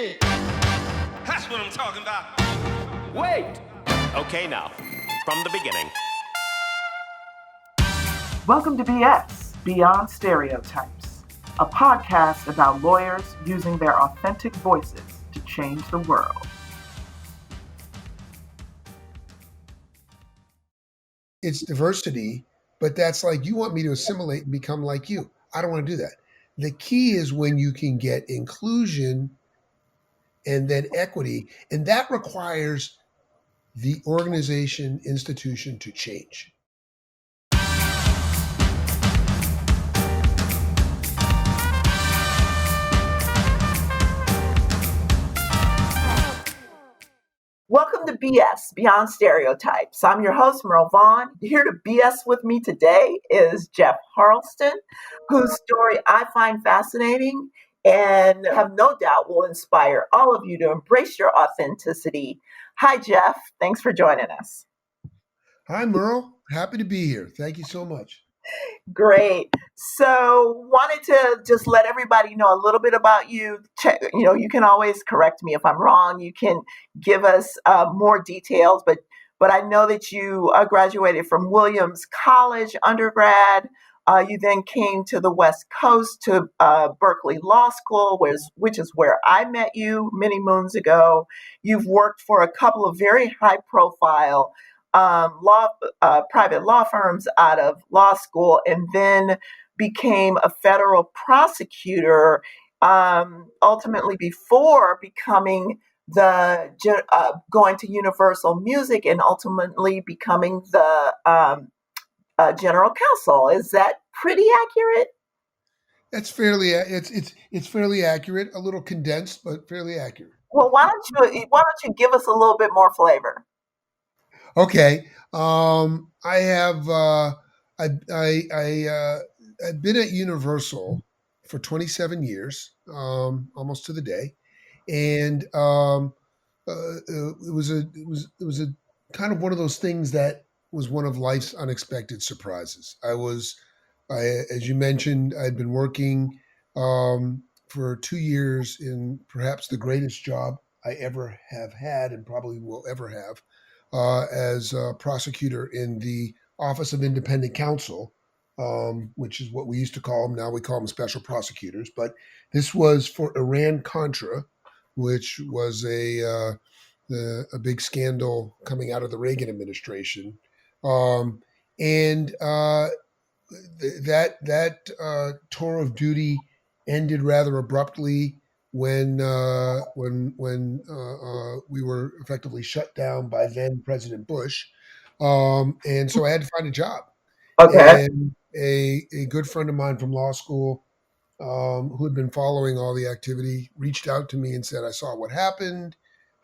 That's what I'm talking about. Wait! Okay, now, from the beginning. Welcome to BS, Beyond Stereotypes, a podcast about lawyers using their authentic voices to change the world. It's diversity, but that's like, you want me to assimilate and become like you. I don't want to do that. The key is when you can get inclusion and then equity, and that requires the organization, institution to change. Welcome to BS, Beyond Stereotypes. I'm your host, Merle Vaughn. Here to BS with me today is Jeff Harleston, whose story I find fascinating and have no doubt will inspire all of you to embrace your authenticity. Hi, Jeff. Thanks for joining us. Hi, Merle. Happy to be here. Thank you so much. Great. So wanted to just let everybody know a little bit about you. You can always correct me if I'm wrong. You can give us more details, but I know that you graduated from Williams College undergrad. You then came to the West Coast to Berkeley Law School, which is where I met you many moons ago. You've worked for a couple of very high profile private law firms out of law school, and then became a federal prosecutor, ultimately before becoming going to Universal Music and ultimately becoming the general counsel. Is that pretty accurate? That's fairly, it's fairly accurate, a little condensed, but fairly accurate. Well, why don't you give us a little bit more flavor? Okay. I have, I've been at Universal for 27 years, almost to the day. And, it was a kind of one of those things that was one of life's unexpected surprises. As you mentioned, I'd been working, for 2 years in perhaps the greatest job I ever have had and probably will ever have, as a prosecutor in the Office of Independent Counsel, which is what we used to call them. Now we call them special prosecutors. But this was for Iran-Contra, which was a big scandal coming out of the Reagan administration. And that tour of duty ended rather abruptly when we were effectively shut down by then President Bush, and so I had to find a job. Okay. And a good friend of mine from law school, who had been following all the activity, reached out to me and said, "I saw what happened.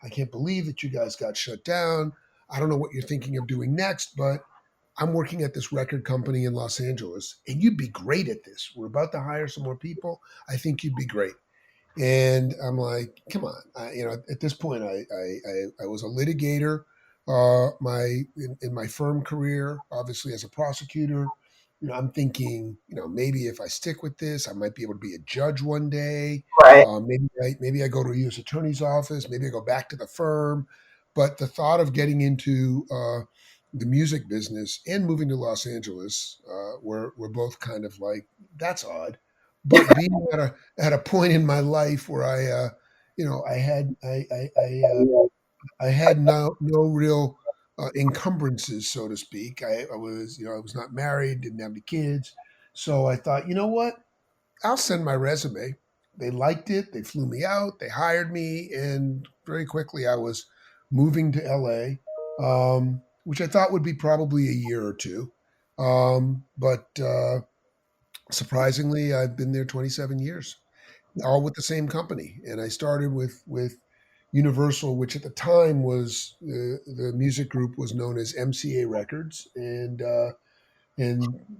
I can't believe that you guys got shut down. I don't know what you're thinking of doing next, but I'm working at this record company in Los Angeles, and you'd be great at this. We're about to hire some more people. I think you'd be great." And I'm like, come on. At this point, I was a litigator. In my firm career, obviously as a prosecutor, I'm thinking, maybe if I stick with this, I might be able to be a judge one day. Right. Maybe I go to a U.S. attorney's office. Maybe I go back to the firm. But the thought of getting into the music business and moving to Los Angeles were both kind of like, that's odd. But being at a point in my life where I had no real encumbrances, so to speak. I was not married, didn't have any kids, so I thought, you know what? I'll send my resume. They liked it. They flew me out. They hired me, and very quickly I was moving to LA, which I thought would be probably a year or two, but surprisingly, I've been there 27 years, all with the same company. And I started with Universal, which at the time was the music group was known as MCA Records. And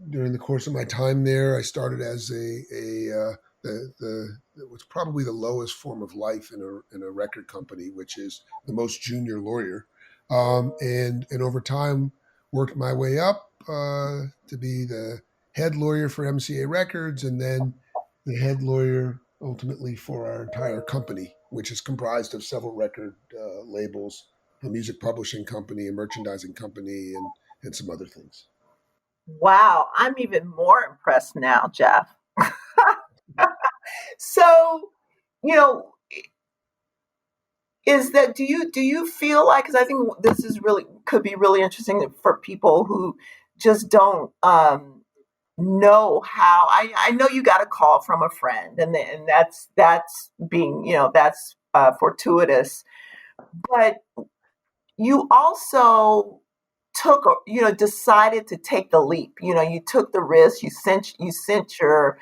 during the course of my time there, I started as it was probably the lowest form of life in a record company, which is the most junior lawyer. And over time, worked my way up to be the head lawyer for MCA Records, and then the head lawyer ultimately for our entire company, which is comprised of several record labels, a music publishing company, a merchandising company, and some other things. Wow, I'm even more impressed now, Jeff. So, you know, is that do you feel like, because I think this is really could be really interesting for people who just don't know how. I know you got a call from a friend, and that's being, that's fortuitous, but you also decided to take the leap. You took the risk. You sent your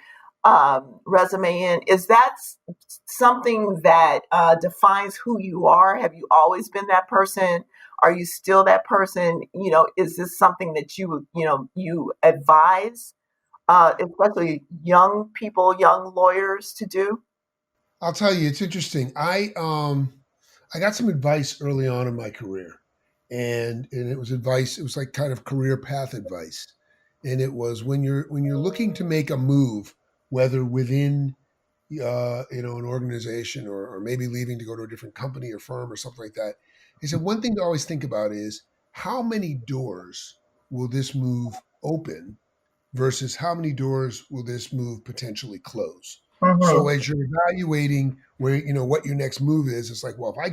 resume in. Is that something that defines who you are? Have you always been that person? Are you still that person? Is this something that you advise, especially young people, young lawyers, to do? I'll tell you, it's interesting. I got some advice early on in my career, and it was advice. It was like kind of career path advice, and it was when you're looking to make a move, whether within an organization or maybe leaving to go to a different company or firm or something like that. He said one thing to always think about is how many doors will this move open versus how many doors will this move potentially close. So Hmm. as you're evaluating where what your next move is, it's like, well, if I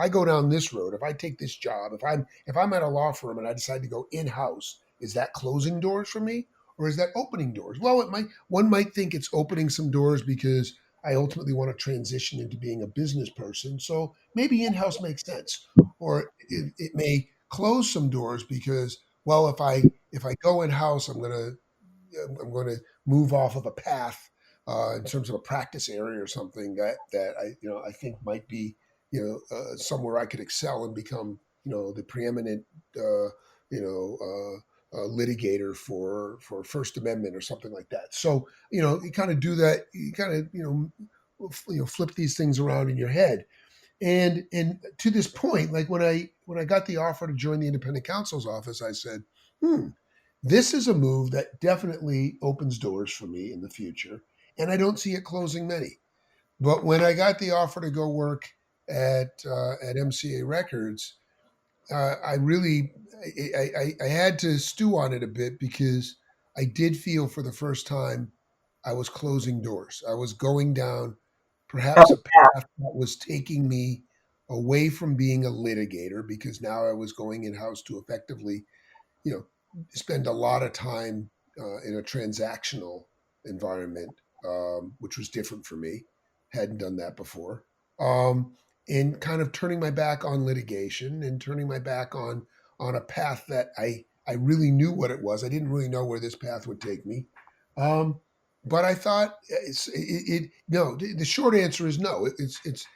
go down this road, if I take this job, if I'm at a law firm and I decide to go in house, is that closing doors for me or is that opening doors? Well, one might think it's opening some doors because I ultimately want to transition into being a business person. So maybe in house makes sense, or it may close some doors because, well, if I go in house, I'm going to move off of a path in terms of a practice area or something that I think might be somewhere I could excel and become the preeminent uh, you know litigator for First Amendment or something like that. So you kind of do that. You kind of flip these things around in your head. And to this point, like when I got the offer to join the independent counsel's office, I said, hmm, this is a move that definitely opens doors for me in the future, and I don't see it closing many. But when I got the offer to go work at MCA Records, I really I had to stew on it a bit because I did feel for the first time I was closing doors. I was going down perhaps a path that was taking me away from being a litigator because now I was going in house to effectively you know spend a lot of time in a transactional environment, which was different for me. Hadn't done that before, and kind of turning my back on litigation and turning my back on a path that I really knew what it was. I didn't really know where this path would take me. But I thought no. The short answer is no.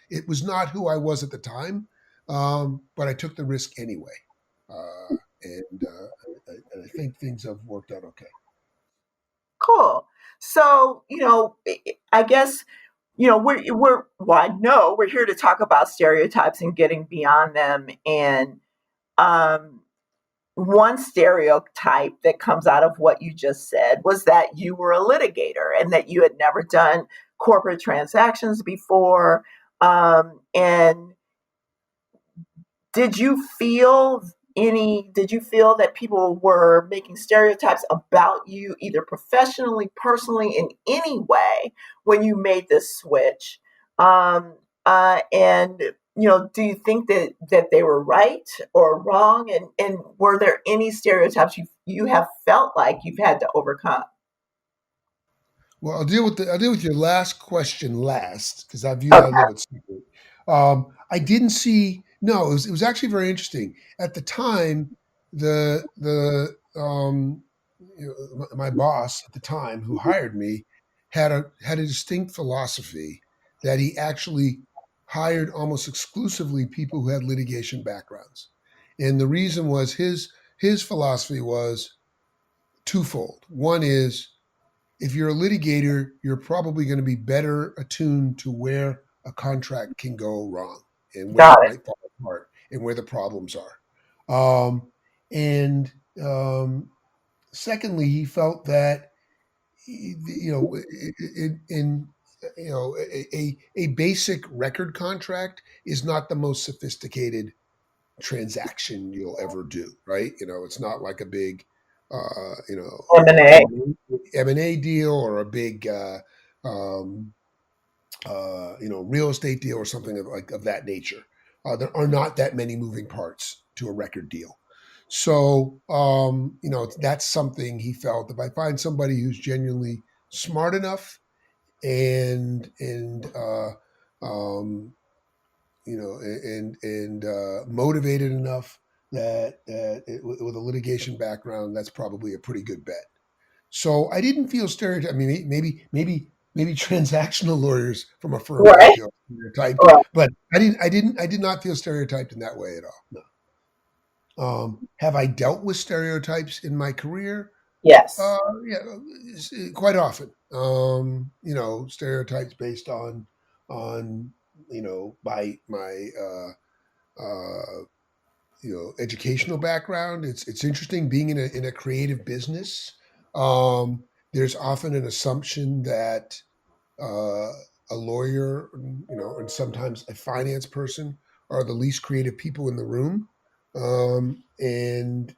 It was not who I was at the time, but I took the risk anyway. And I think things have worked out okay. Cool. So, I guess, well, I know we're here to talk about stereotypes and getting beyond them. And um, one stereotype that comes out of what you just said was that you were a litigator and that you had never done corporate transactions before. And did you feel did you feel that people were making stereotypes about you, either professionally, personally, in any way, when you made this switch? And do you think that they were right or wrong? And were there any stereotypes you have felt like you've had to overcome? Well, I'll deal with your last question last because I view that a little Okay. bit separate. I didn't see. No, it was actually very interesting at the time. My boss at the time who hired me had a distinct philosophy that he actually hired almost exclusively people who had litigation backgrounds, and the reason was his philosophy was twofold. One is if you're a litigator, you're probably going to be better attuned to where a contract can go wrong and where Got it it. might fall apart and where the problems are. And secondly, he felt that in a basic record contract is not the most sophisticated transaction you'll ever do, right? It's not like a big, M&A. M&A deal or a big, um, real estate deal or something of that nature. There are not that many moving parts to a record deal. So, that's something he felt. If I find somebody who's genuinely smart enough and um, motivated enough with a litigation background, that's probably a pretty good bet. So I didn't feel stereotyped. I mean, maybe transactional lawyers from a firm might Right. feel stereotyped, Right. but I did not feel stereotyped in that way at all. No. Have I dealt with stereotypes in my career? Yes. Yeah, quite often. Stereotypes based on my uh, educational background. It's interesting being in a creative business. Um, there's often an assumption that uh, a lawyer, and sometimes a finance person are the least creative people in the room. And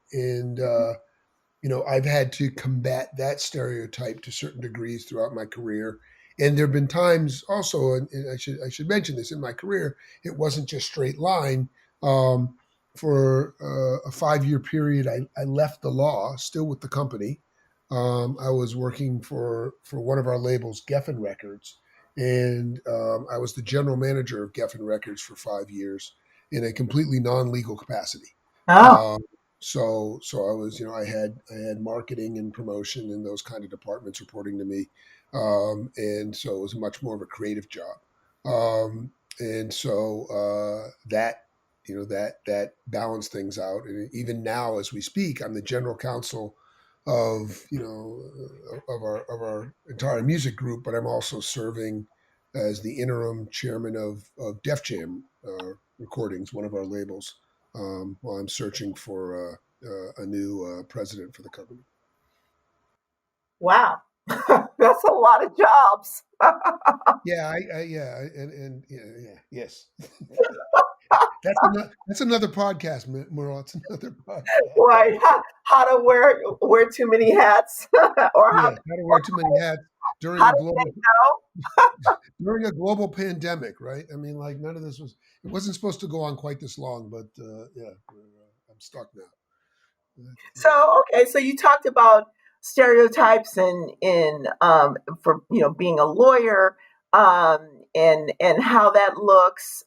I've had to combat that stereotype to certain degrees throughout my career. And there have been times also, and I should mention this, in my career, it wasn't just straight line. Um, for a 5-year period, I left the law, still with the company. I was working for one of our labels, Geffen Records, and I was the general manager of Geffen Records for 5 years in a completely non-legal capacity. Oh, Um, so I was, I had marketing and promotion and those kind of departments reporting to me, and so it was much more of a creative job, and so that that balanced things out. And even now, as we speak, I'm the general counsel of of our entire music group, but I'm also serving as the interim chairman of Def Jam Recordings, one of our labels, while I'm searching for a new president for the company. wow. That's a lot of jobs. Yeah, yeah, and yes, that's another podcast, Merle. It's another podcast. Right. How to wear too many hats, or Yeah, how to wear too many hats during how a to global say no. pandemic, right? I mean, like none of this was. It wasn't supposed to go on quite this long, but yeah, I'm stuck now. Yeah. So okay, so you talked about stereotypes and in for being a lawyer, and how that looks.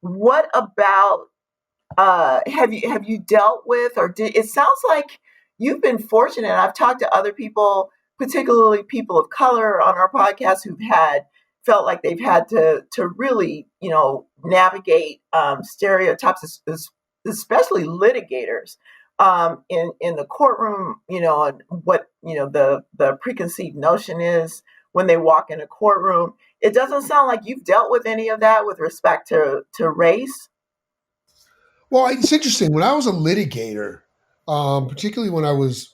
What about have you dealt with, or it sounds like you've been fortunate. I've talked to other people, particularly people of color on our podcast, who've had felt like they've had to really navigate stereotypes, especially litigators in the courtroom, and what the preconceived notion is when they walk in a courtroom. It doesn't sound like you've dealt with any of that with respect to race. Well, it's interesting. When I was a litigator, particularly when I was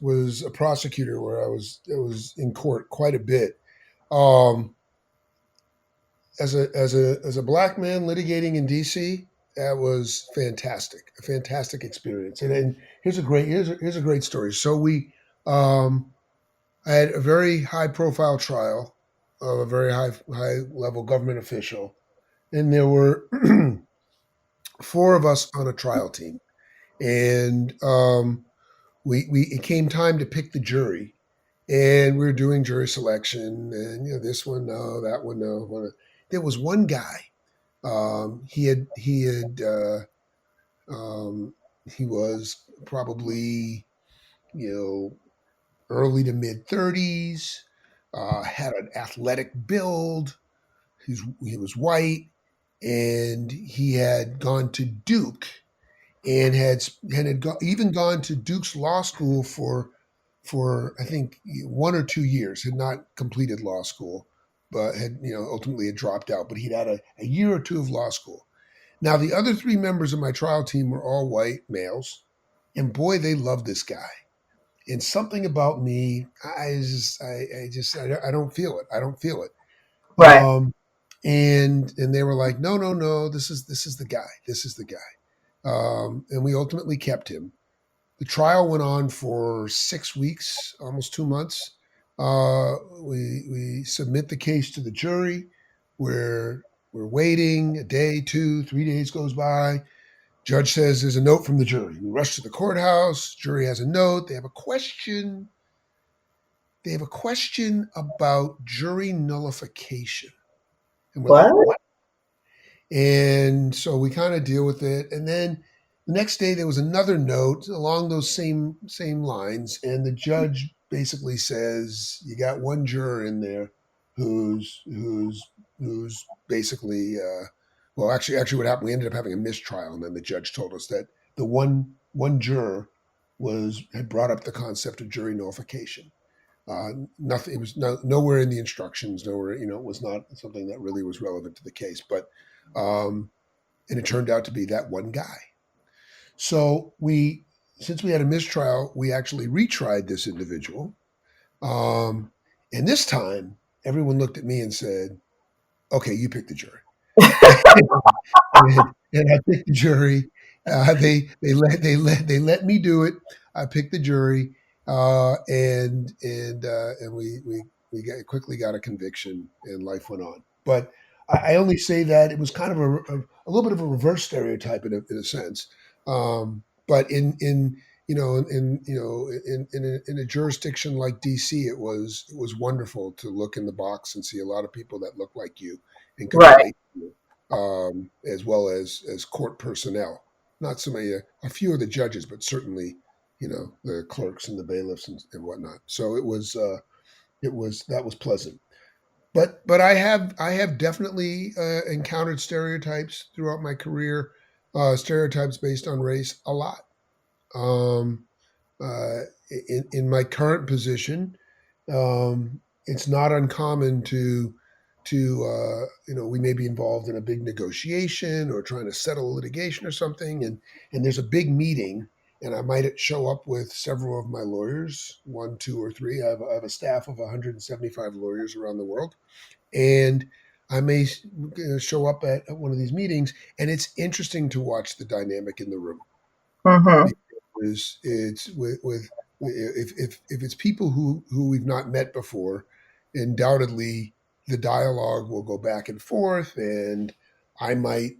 a prosecutor, where I was in court quite a bit, um, as a black man litigating in D.C., that was fantastic, a fantastic experience. And here's a great story. So um, I had a very high profile trial of a very high level government official, and there were four of us on a trial team, and we it came time to pick the jury, and we were doing jury selection, and this one no, that one no. There was one guy. Um, he was probably you know early to mid 30s, had an athletic build. He was white, and he had gone to Duke and even gone to Duke's law school for I think 1 or 2 years. Had not completed law school, but had ultimately had dropped out. But he'd had a year or two of law school. Now the other three members of my trial team were all white males, and boy, they loved this guy. And something about me, I don't feel it. I don't feel it. Right. And they were like, no, no, no, this is the guy, this is the guy, and we ultimately kept him. The trial went on for 6 weeks, almost 2 months. We submit the case to the jury. We're waiting a day, 2, 3 days goes by. Judge says there's a note from the jury. We rush to the courthouse. Jury has a note. They have a question. They have a question about jury nullification. And we're like, What? what? And so we kind of deal with it. And then the next day there was another note along those same lines, and the judge basically says, "You got one juror in there who's basically well, actually, what happened? We ended up having a mistrial, and then the judge told us that the one juror was had brought up the concept of jury nullification. Nothing. It was nowhere in the instructions. Nowhere. It was not something that really was relevant to the case. But um, and it turned out to be that one guy. So since we had a mistrial, we actually retried this individual. Um, and this time, everyone looked at me and said, "Okay, you pick the jury." And I picked the jury. They let me do it. I picked the jury, and quickly got a conviction, and life went on. But I only say that it was kind of a little bit of a reverse stereotype in a sense. But in a jurisdiction like DC, it was wonderful to look in the box and see a lot of people that look like you and could Right. relate to you, as well as court personnel. Not so many, a few of the judges, but certainly, the clerks and the bailiffs and whatnot. So that was pleasant. But I have definitely encountered stereotypes throughout my career, stereotypes based on race a lot. Um, uh, in my current position, it's not uncommon to we may be involved in a big negotiation or trying to settle litigation or something, and there's a big meeting, and I might show up with several of my lawyers, one, two, or three. I have a staff of 175 lawyers around the world, and I may show up at one of these meetings, and it's interesting to watch the dynamic in the room, Mm-hmm. because it's with if it's people who we've not met before, undoubtedly the dialogue will go back and forth, and I might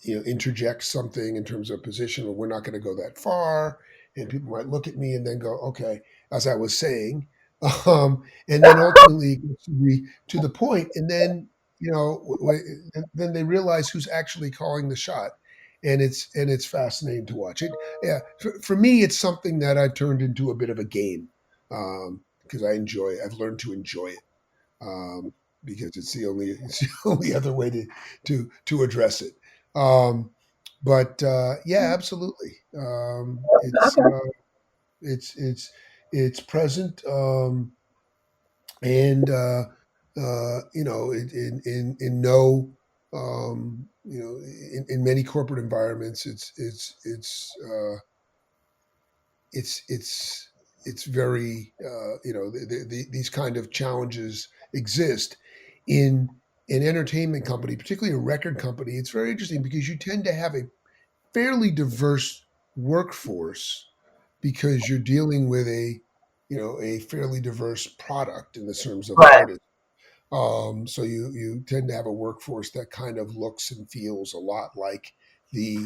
interject something in terms of position, or we're not going to go that far, and people might look at me and then go, okay, as I was saying, and then ultimately it gets to the point, and then then they realize who's actually calling the shot, and it's fascinating to watch it. Yeah, for me, it's something that I've turned into a bit of a game, because I've learned to enjoy it, um, because it's the only other way to address it. Um, but yeah, absolutely. Okay. It's present, and in no in many corporate environments, it's very these kind of challenges exist in an entertainment company, particularly a record company. It's very interesting because you tend to have a fairly diverse workforce, because you're dealing with a fairly diverse product in the terms of Right. artists. So you tend to have a workforce that kind of looks and feels a lot like the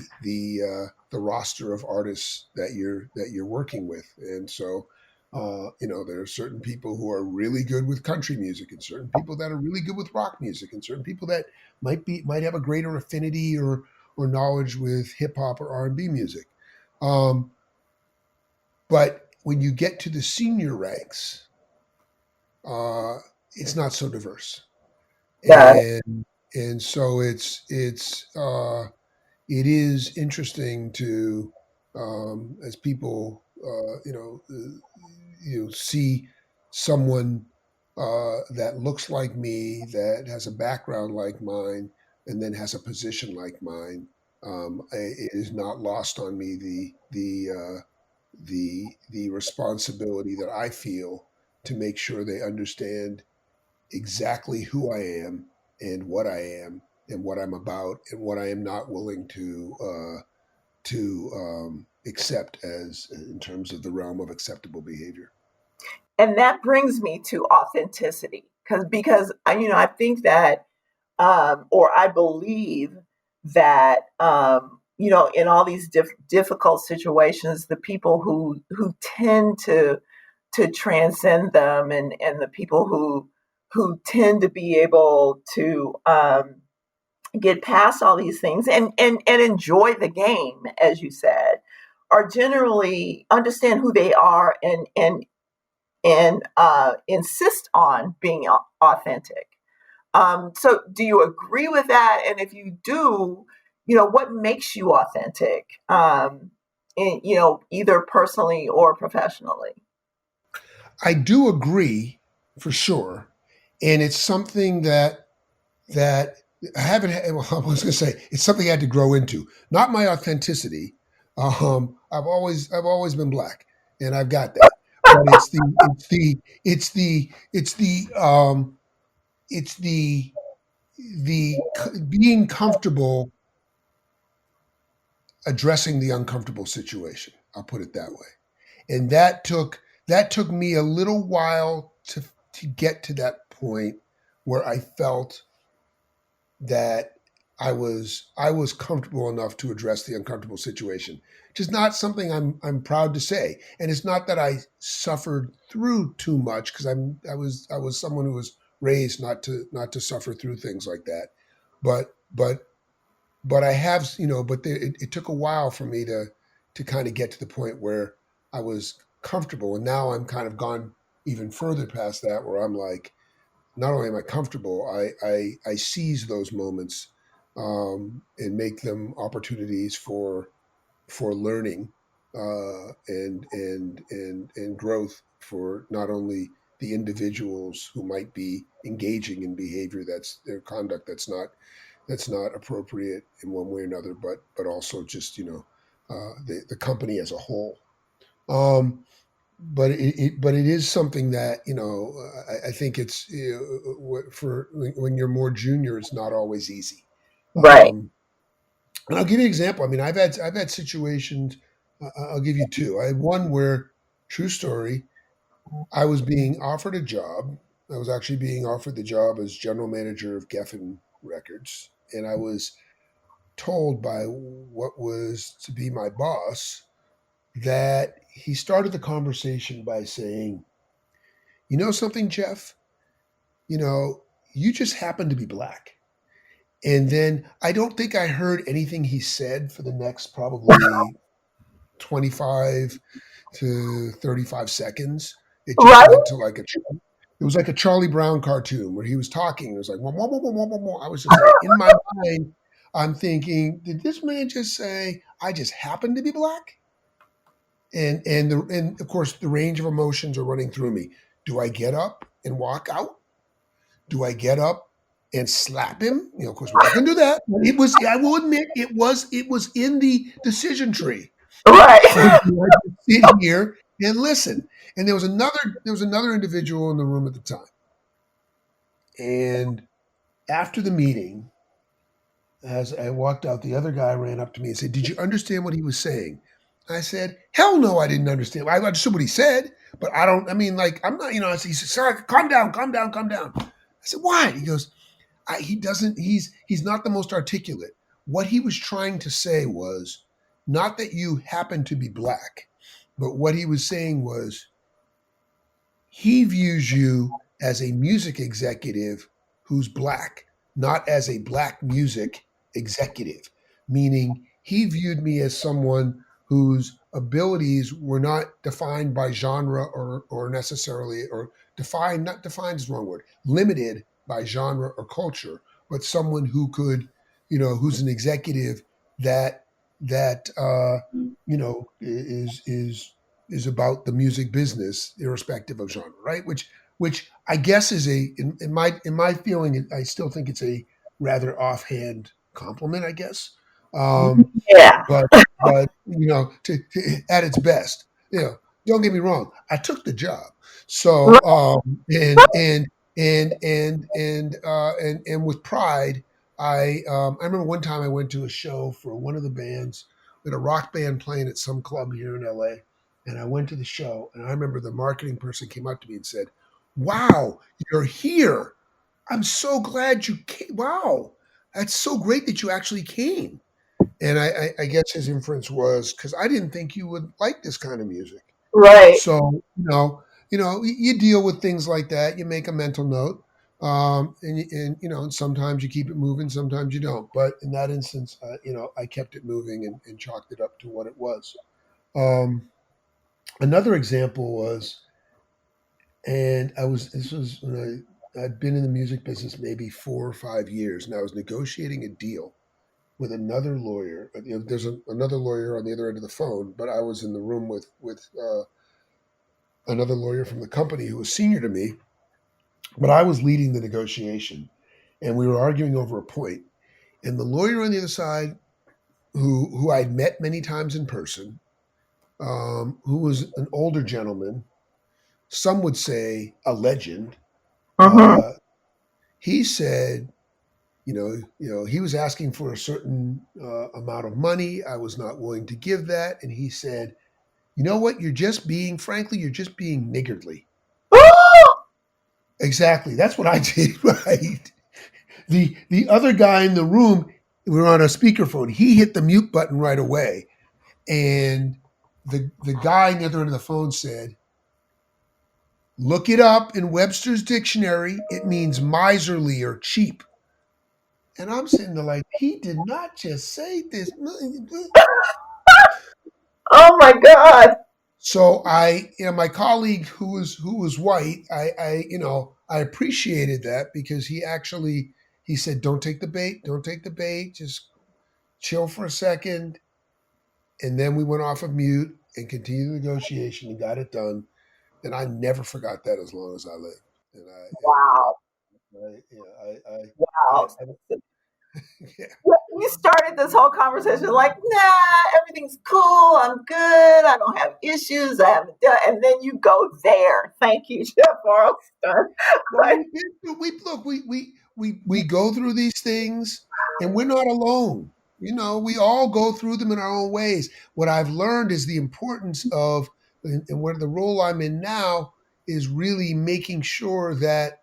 roster of artists that you're working with, and so there are certain people who are really good with country music, and certain people that are really good with rock music, and certain people that might have a greater affinity or knowledge with hip hop or R&B music. Um, but when you get to the senior ranks, uh, it's not so diverse, Got it. and so it is interesting to, as people see someone that looks like me, that has a background like mine, and then has a position like mine. It is not lost on me the responsibility that I feel to make sure they understand exactly who I am and what I'm about and what I am not willing to accept as in terms of the realm of acceptable behavior. And that brings me to authenticity, because I think that, or I believe that, in all these difficult situations, the people who tend to transcend them, and the people who tend to be able to, get past all these things, and enjoy the game, as you said, are generally understand who they are, and insist on being authentic. So, do you agree with that? And if you do, what makes you authentic? Either personally or professionally. I do agree for sure, and it's something that I haven't. Well, I was going to say it's something I had to grow into. Not my authenticity. I've always been black, and I've got that. But it's the being comfortable addressing the uncomfortable situation. I'll put it that way. And that took me a little while to get to that point where I felt that I was comfortable enough to address the uncomfortable situation, which is not something I'm proud to say. And it's not that I suffered through too much, because I was someone who was raised not to suffer through things like that. But I have, but it took a while for me to kind of get to the point where I was comfortable, and now I'm kind of gone even further past that, where I'm like, not only am I comfortable, I seize those moments, and make them opportunities for learning, and growth for not only the individuals who might be engaging in behavior that's their conduct that's not appropriate in one way or another, but also just the company as a whole. Um, but it is something that I think it's for when you're more junior, it's not always easy. Right. And I'll give you an example. I mean, I've had situations. I'll give you two. I had one where, true story, I was being offered a job. I was actually being offered the job as general manager of Geffen Records, and I was told by what was to be my boss that he started the conversation by saying, "You know something, Jeff? You know, you just happen to be black." And then I don't think I heard anything he said for the next probably 25 to 35 seconds. It just Right. went to like it was like a Charlie Brown cartoon where he was talking. It was like, wah, wah, wah, wah, wah, wah, wah. I was just like, in my mind, I'm thinking, did this man just say, I just happen to be black? And of course, the range of emotions are running through me. Do I get up and walk out? Do I get up and slap him? Of course, we're not going to do that. But it was. I will admit, it was in the decision tree. Or Right. do I just sit here and listen? And there was another individual in the room at the time. And after the meeting, as I walked out, the other guy ran up to me and said, "Did you understand what he was saying?" I said, "Hell no, I didn't understand. I understood what he said, but I don't. I mean, like, I'm not. He said, "Sorry, calm down, calm down, calm down." I said, "Why?" He goes, he doesn't. He's not the most articulate. What he was trying to say was not that you happen to be black, but what he was saying was he views you as a music executive who's black, not as a black music executive, meaning he viewed me as someone whose abilities were not defined by genre or necessarily, or defined, not defined is the wrong word, limited by genre or culture, but someone who could, who's an executive that is about the music business, irrespective of genre, right? Which I guess is in my feeling, I still think it's a rather offhand compliment, I guess. Um, Yeah. but at its best, don't get me wrong, I took the job. So and And with pride, I remember one time I went to a show for one of the bands. We had a rock band playing at some club here in LA, and I went to the show, and I remember the marketing person came up to me and said, "Wow, you're here! I'm so glad you came. Wow, that's so great that you actually came." And I guess his inference was because I didn't think you would like this kind of music. Right. So you deal with things like that. You make a mental note, and sometimes you keep it moving, sometimes you don't. But in that instance, I kept it moving and chalked it up to what it was. Um, Another example was, and I was this was when I'd been in the music business maybe 4 or 5 years, and I was negotiating a deal with another lawyer. There's another lawyer on the other end of the phone, but I was in the room with another lawyer from the company who was senior to me, but I was leading the negotiation, and we were arguing over a point. And the lawyer on the other side, who I'd met many times in person, who was an older gentleman, some would say a legend. Mm-hmm. Uh, he said, he was asking for a certain amount of money. I was not willing to give that, and he said, "You know what? Frankly, you're just being niggardly." Exactly. That's what I did. Right. The other guy in the room, we were on a speakerphone. He hit the mute button right away, and the guy on the other end of the phone said, "Look it up in Webster's dictionary. It means miserly or cheap." And I'm sitting there like, he did not just say this. Oh my God. So my colleague who was white, I appreciated that because he said, "Don't take the bait, don't take the bait, just chill for a second." And then we went off of mute and continued the negotiation and got it done. And I never forgot that as long as I lived. And Wow. I, Wow. I yeah. You started this whole conversation like, nah, everything's cool. I'm good. I don't have issues. I haven't done, and then you go there. Thank you, Jeff Harleston. Well, we look, we go through these things, and we're not alone. We all go through them in our own ways. What I've learned is the importance of, and where the role I'm in now is really making sure that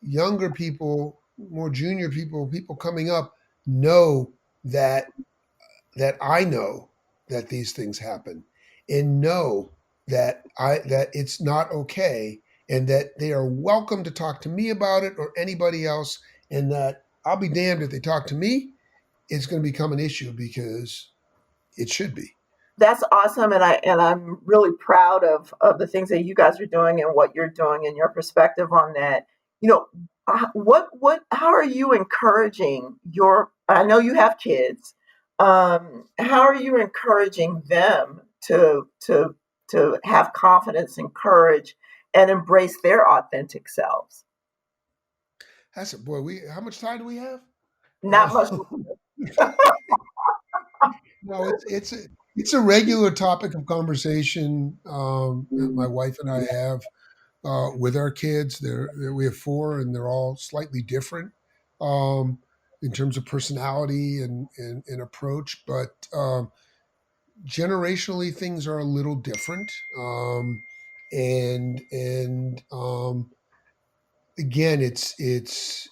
younger people, more junior people, people coming up, know that I know that these things happen, and know that it's not okay, and that they are welcome to talk to me about it or anybody else, and that I'll be damned if they talk to me. It's going to become an issue because it should be. That's awesome, and I'm really proud of the things that you guys are doing and what you're doing and your perspective on that. You know, what how are you encouraging your? I know you have kids. How are you encouraging them to have confidence and courage and embrace their authentic selves? That's it, boy. We How much time do we have? Not much. Uh, no, it's a regular topic of conversation that my wife and I have with our kids. We have four, and they're all slightly different um, in terms of personality and approach, but generationally things are a little different. And again, it's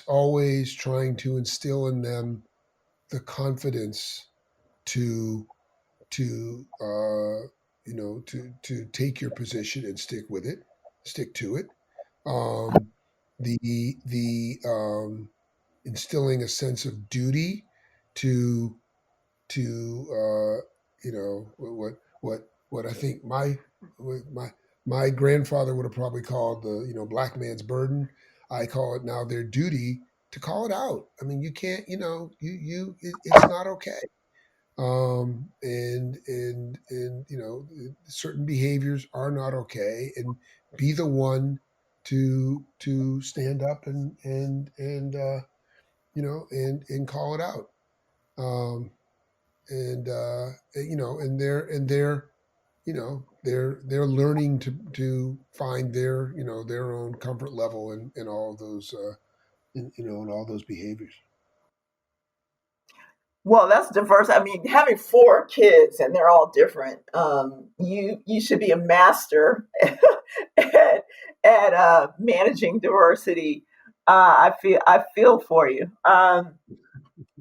always trying to instill in them the confidence to to take your position and stick to it. Um, the instilling a sense of duty to what I think my grandfather would have probably called the black man's burden. I call it now their duty to call it out. I mean, you can't, it's not okay. And certain behaviors are not okay, and be the one to stand up and call it out. um and and they're they're learning to find their their own comfort level in all of those in all those behaviors. Well, that's diverse. I mean, having four kids and they're all different. You should be a master at managing diversity. I feel for you.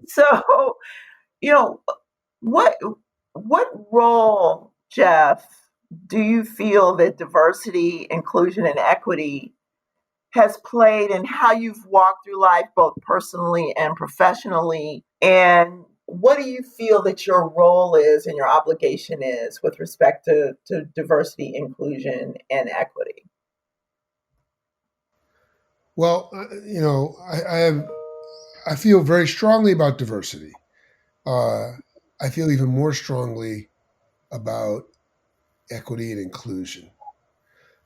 So you know what what role, Jeff, do you feel that diversity, inclusion, and equity has played in how you've walked through life, both personally and professionally? And what do you feel that your role is and your obligation is with respect to diversity, inclusion, and equity? Well, I feel very strongly about diversity. Uh, I feel even more strongly about equity and inclusion.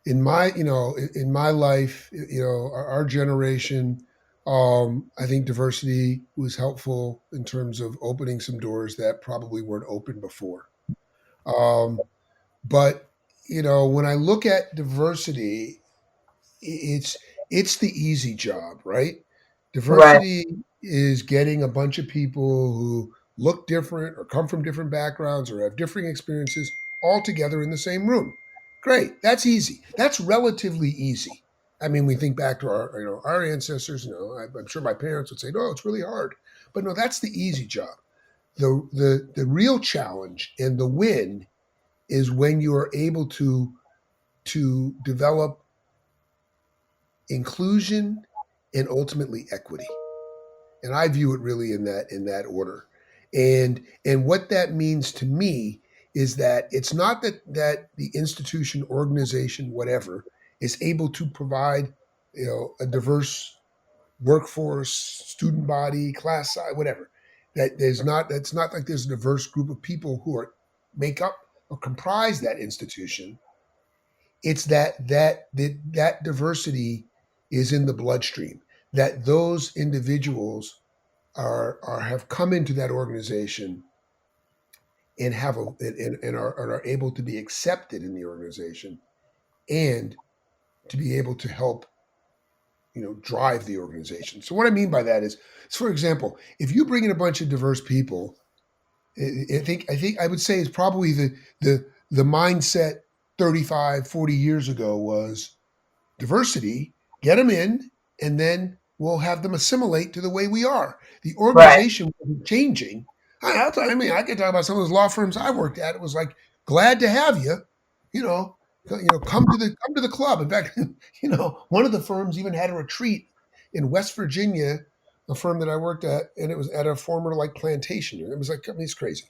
In my in my life, our generation, I think diversity was helpful in terms of opening some doors that probably weren't open before. Um, but when I look at diversity, it's it's the easy job, right? Right. Diversity is getting a bunch of people who look different or come from different backgrounds or have differing experiences all together in the same room. Great, that's easy. That's relatively easy. I mean, we think back to our ancestors. I'm sure my parents would say, "No, it's really hard," but no, that's the easy job. The real challenge and the win is when you are able to develop inclusion and ultimately equity. And I view it really in that order. And what that means to me is that it's not that the institution, organization, whatever, is able to provide a diverse workforce, student body, class size, whatever. That's not like there's a diverse group of people who are make up or comprise that institution. It's that diversity is in the bloodstream, that those individuals are have come into that organization and are able to be accepted in the organization and to be able to help drive the organization. So what I mean by that is, for example, if you bring in a bunch of diverse people, I think I would say it's probably the mindset 35, 40 years ago was diversity, get them in, and then we'll have them assimilate to the way we are. The Right. organization wasn't changing. I mean, I can talk about some of those law firms I worked at. It was like, glad to have you, you know, come to the club. In fact, one of the firms even had a retreat in West Virginia, a firm that I worked at, and it was at a former like plantation. It was like, I mean, it's crazy.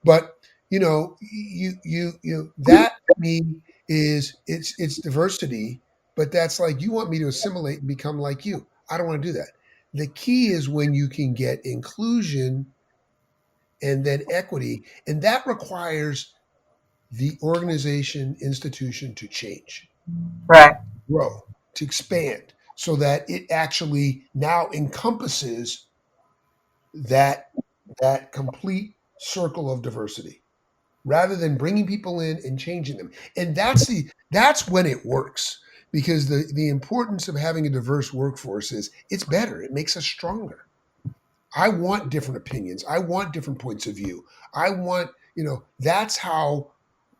But that to me is it's diversity, but that's like you want me to assimilate and become like you. I don't want to do that. The key is when you can get inclusion and then equity, and that requires the organization institution to change, Right. grow, to expand, so that it actually now encompasses that that complete circle of diversity rather than bringing people in and changing them. And that's when it works, because the importance of having a diverse workforce is it's better. It makes us stronger. I want different opinions. I want different points of view. I want, that's how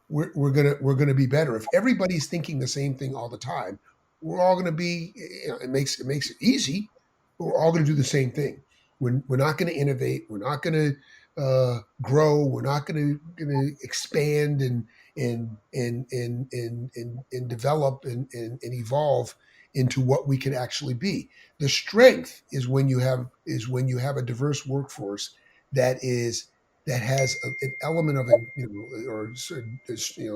we're gonna be better. If everybody's thinking the same thing all the time, we're all gonna be. It makes it easy, but we're all gonna do the same thing. We're not gonna innovate. We're not gonna grow. We're not gonna expand and develop and evolve into what we can actually be. The strength is when you have a diverse workforce that is that has an element of or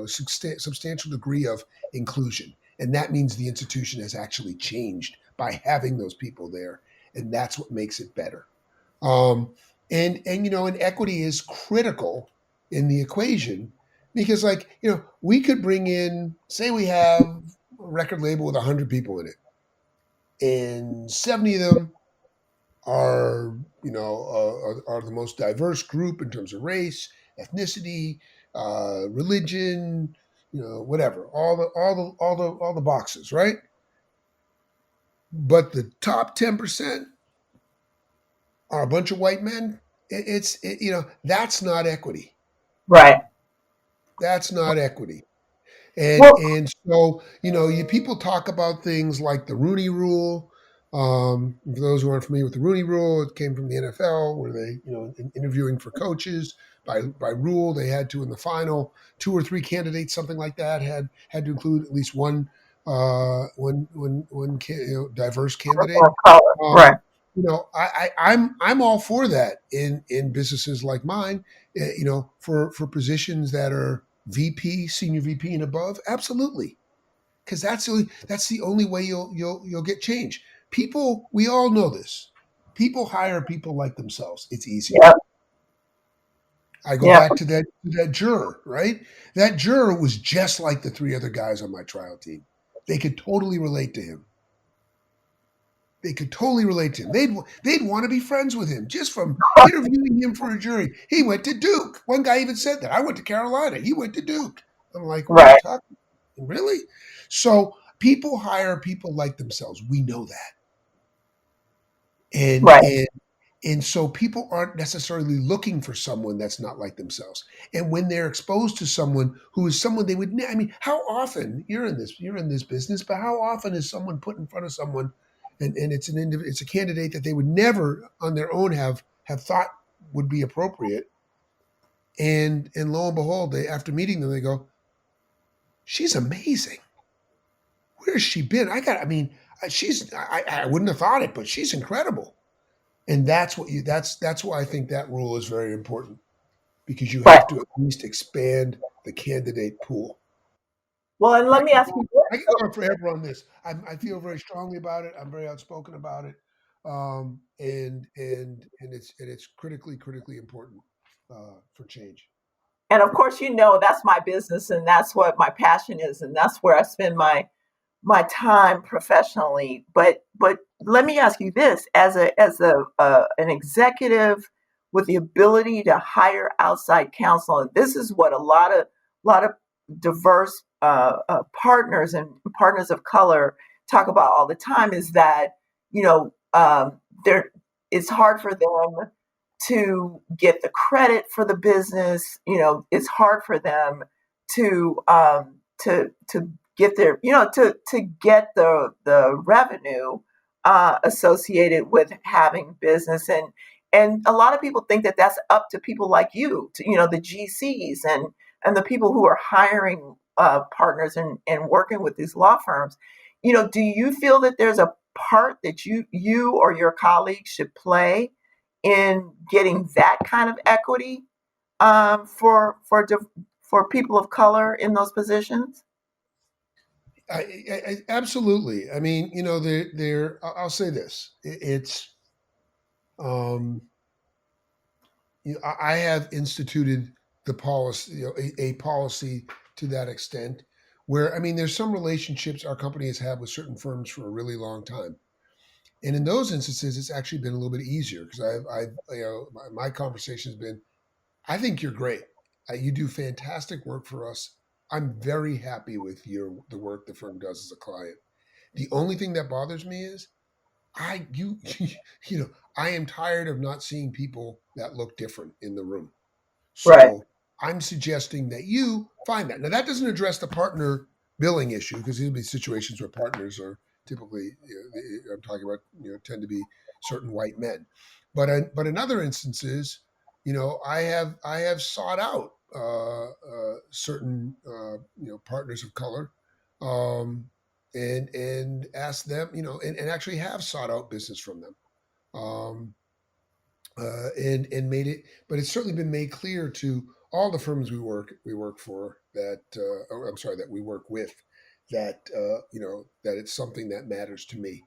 substantial degree of inclusion, and that means the institution has actually changed by having those people there, and that's what makes it better. And equity is critical in the equation, because we could bring in, say we have a record label with 100 people in it, and 70 of them are are the most diverse group in terms of race, ethnicity, religion, whatever, all the boxes, right? But the top 10% are a bunch of white men. That's not equity. Right. That's not equity. And Well, and so you people talk about things like the Rooney Rule. For those who aren't familiar with the Rooney Rule, it came from the NFL, where they, in interviewing for coaches, by rule, they had to, in the final, two or three candidates, something like that, had to include at least one diverse candidate. color. Right. Um, I'm all for that in businesses like mine. For positions that are VP, senior VP, and above, absolutely, because that's the only way you'll get change. People, we all know this. People hire people like themselves. It's easier. Yeah. I go Yeah. back to that juror, right? That juror was just like the three other guys on my trial team. They could totally relate to him. They could totally relate to him. They'd want to be friends with him just from interviewing him for a jury. He went to Duke. One guy even said that. I went to Carolina. He went to Duke. I'm like, what are you Right. talking about? Really? So people hire people like themselves. We know that. And Right. and and so people aren't necessarily looking for someone that's not like themselves. And when they're exposed to someone who is someone they would, I mean, how often you're in this business, but how often is someone put in front of someone, and it's a candidate that they would never on their own have thought would be appropriate, and lo and behold, they, after meeting them, they go, she's amazing. Where's she been? I wouldn't have thought it, but she's incredible. And that's why I think that rule is very important, because you Right. have to at least expand the candidate pool. Well, and I let me can ask go, you this. I can go on forever on this. I feel very strongly about it. I'm very outspoken about it, and it's critically important for change. And of course, that's my business, and that's what my passion is, and that's where I spend my time professionally. But let me ask you this: as a an executive with the ability to hire outside counsel, and this is what a lot of diverse partners and partners of color talk about all the time, is that there it's hard for them to get the credit for the business. It's hard for them to get their to get the revenue associated with having business. And a lot of people think that that's up to people like you, to, the GCs and the people who are hiring partners and working with these law firms. Do you feel that there's a part that you or your colleagues should play in getting that kind of equity for people of color in those positions? Absolutely. I mean, I'll say this. It's um, I have instituted the policy, a policy to that extent, where, I mean, there's some relationships our company has had with certain firms for a really long time. And in those instances, it's actually been a little bit easier, because my conversation has been, I think you're great. You do fantastic work for us. I'm very happy with the work the firm does as a client. The only thing that bothers me is I you you know I am tired of not seeing people that look different in the room. Right. So I'm suggesting that you find that. Now, that doesn't address the partner billing issue, because there'll be situations where partners are typically, I'm talking about, tend to be certain white men. But in other instances, I have sought out certain partners of color, um, and asked them, and actually have sought out business from them. Um, and made it, but it's certainly been made clear to all the firms we work for, that, or I'm sorry, that we work with, that that it's something that matters to me.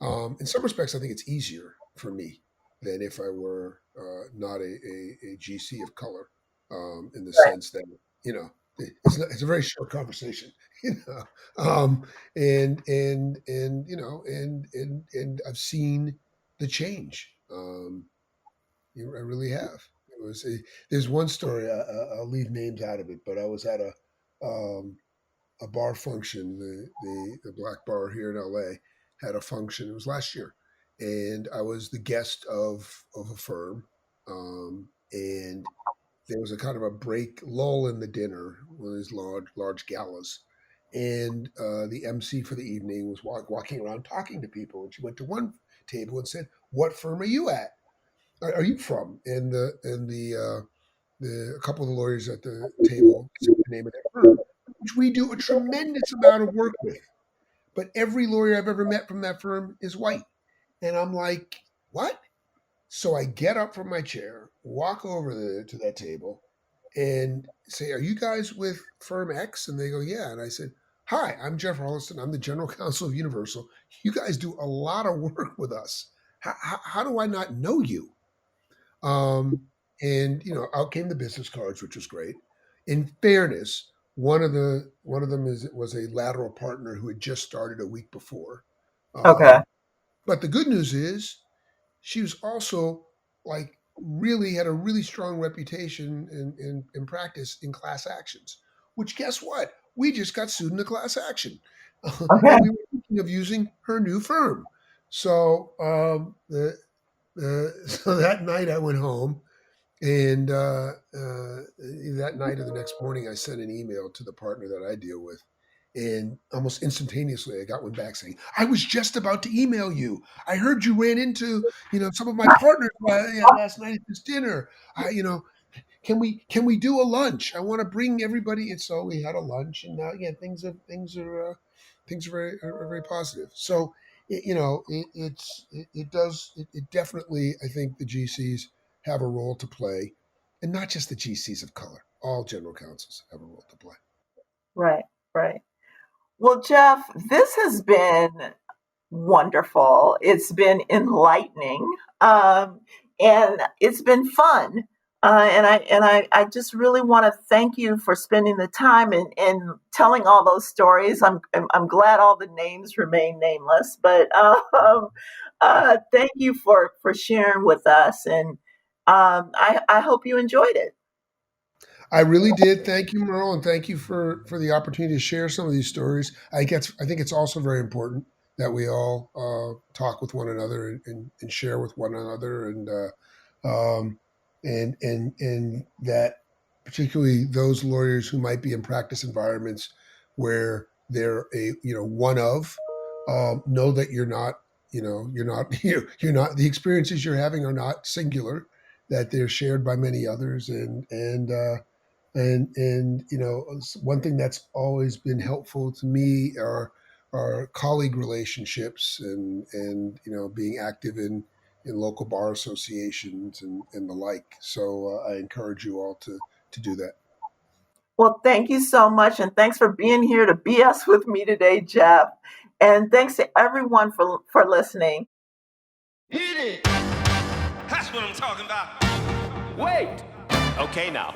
In some respects, I think it's easier for me than if I were not a GC of color, in the Right. sense that, it's a very short conversation, you know, um, and I've seen the change. I really have. There's one story. I'll leave names out of it, but I was at um, a bar function. The Black Bar here in LA had a function. It was last year, and I was the guest of a firm, and there was a kind of a break lull in the dinner, one of these large galas, and the MC for the evening was walking around talking to people, and she went to one table and said, "What firm are you at? Are you from?" And a couple of the lawyers at the table said the name of their firm, which we do a tremendous amount of work with. But every lawyer I've ever met from that firm is white. And I'm like, what? So I get up from my chair, walk over to that table, and say, "Are you guys with firm X?" And they go, "Yeah." And I said, "Hi, I'm Jeff Harleston. I'm the general counsel of Universal. You guys do a lot of work with us. How do I not know you?" Um, and out came the business cards, which was great. In fairness, one of them was a lateral partner who had just started a week before. Okay. But the good news is she was also like really had a really strong reputation in practice in class actions. Which guess what? We just got sued in a class action, Okay. and we were thinking of using her new firm. So so that night I went home, and that night or the next morning, I sent an email to the partner that I deal with. And almost instantaneously, I got one back saying, "I was just about to email you. I heard you ran into, some of my partners last night at this dinner. Can we do a lunch? I want to bring everybody." And so we had a lunch, and now, yeah, things are very positive. So, it definitely, I think the GCs have a role to play, and not just the GCs of color. All general counsels have a role to play. Right. Right. Well, Jeff, this has been wonderful. It's been enlightening, and it's been fun. And I just really want to thank you for spending the time and telling all those stories. I'm glad all the names remain nameless, but thank you for sharing with us, and I hope you enjoyed it. I really did. Thank you, Merle, and thank you for the opportunity to share some of these stories. I think it's also very important that we all talk with one another and share with one another, um, and that particularly those lawyers who might be in practice environments where they're a one of know that you're not the experiences you're having are not singular, that they're shared by many others, and one thing that's always been helpful to me are colleague relationships, and being active in local bar associations and the like. So I encourage you all to do that. Well, thank you so much, and thanks for being here to BS with me today, Jeff. And thanks to everyone for listening. Hit it! That's what I'm talking about. Wait! Okay, now,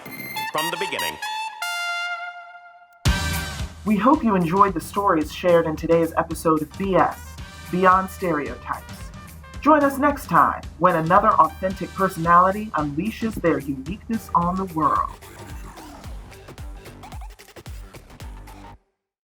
from the beginning. We hope you enjoyed the stories shared in today's episode of BS, Beyond Stereotypes. Join us next time when another authentic personality unleashes their uniqueness on the world.